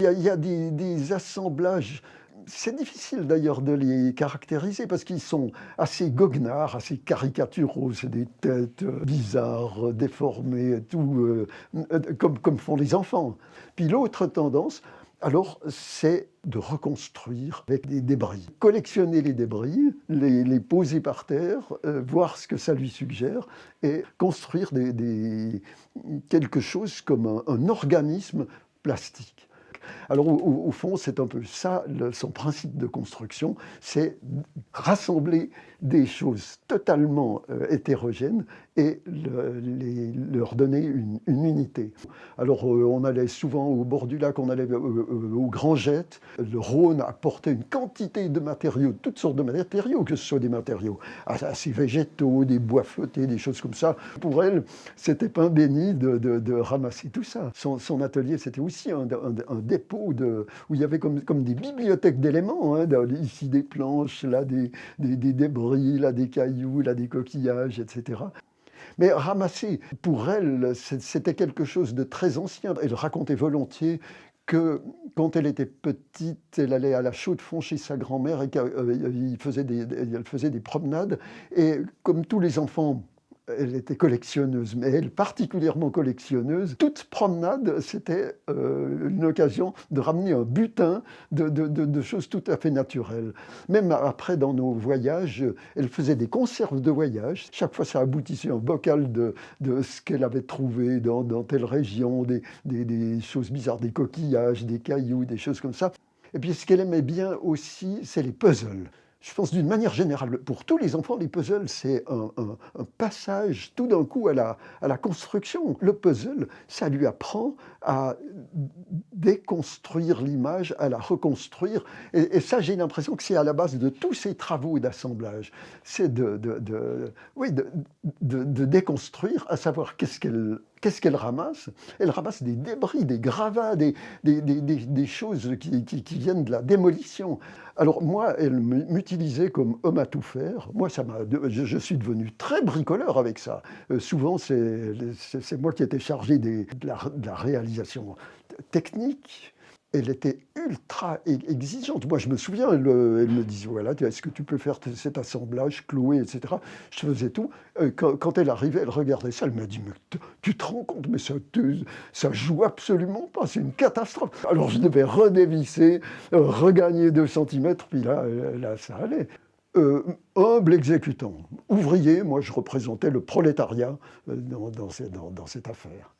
Il y a des assemblages, c'est difficile d'ailleurs de les caractériser parce qu'ils sont assez goguenards, assez caricaturaux, c'est des têtes bizarres, déformées, tout, comme font les enfants. Puis l'autre tendance, alors, c'est de reconstruire avec des débris. Collectionner les débris, les poser par terre, voir ce que ça lui suggère et construire quelque chose comme un organisme plastique. Alors au fond, c'est un peu ça, son principe de construction, c'est rassembler des choses totalement hétérogènes et leur donner une unité. Alors on allait souvent au bord du lac, on allait au Grand Jet. Le Rhône apportait une quantité de matériaux, toutes sortes de matériaux, que ce soit des matériaux assez végétaux, des bois flottés, des choses comme ça. Pour elle, c'était pain béni de ramasser tout ça. Son atelier, c'était aussi un dépôt où il y avait comme des bibliothèques d'éléments, hein, ici des planches, là des débris, là des cailloux, là des coquillages, etc. Mais ramasser, pour elle, c'était quelque chose de très ancien. Elle racontait volontiers que quand elle était petite, elle allait à la Chaux-de-Fonds chez sa grand-mère et qu'elle faisait des promenades. Et comme tous les enfants, elle était collectionneuse, mais elle particulièrement collectionneuse. Toute promenade, c'était une occasion de ramener un butin de choses tout à fait naturelles. Même après, dans nos voyages, elle faisait des conserves de voyage. Chaque fois, ça aboutissait à un bocal de ce qu'elle avait trouvé dans telle région, des choses bizarres, des coquillages, des cailloux, des choses comme ça. Et puis, ce qu'elle aimait bien aussi, c'est les puzzles. Je pense d'une manière générale, pour tous les enfants, les puzzles, c'est un passage tout d'un coup à la construction. Le puzzle, ça lui apprend à déconstruire l'image, à la reconstruire. Et ça, j'ai l'impression que c'est à la base de tous ces travaux d'assemblage. C'est oui, de déconstruire, à savoir qu'est-ce qu'elle ramasse. Elle ramasse des débris, des gravats, des choses qui viennent de la démolition. Alors moi, elle m'utilisait comme homme à tout faire. Moi, je suis devenu très bricoleur avec ça. Souvent, c'est moi qui étais chargé de la réalisation technique. Elle était ultra exigeante. Moi, je me souviens, elle me disait, voilà, est-ce que tu peux faire cet assemblage, clouer, etc. Je faisais tout. Quand elle arrivait, elle regardait ça, elle m'a dit, mais tu te rends compte, mais ça joue absolument pas, c'est une catastrophe. Alors, je devais redévisser, regagner 2 centimètres, puis là ça allait. Humble exécutant. Ouvrier, moi, je représentais le prolétariat dans cette affaire.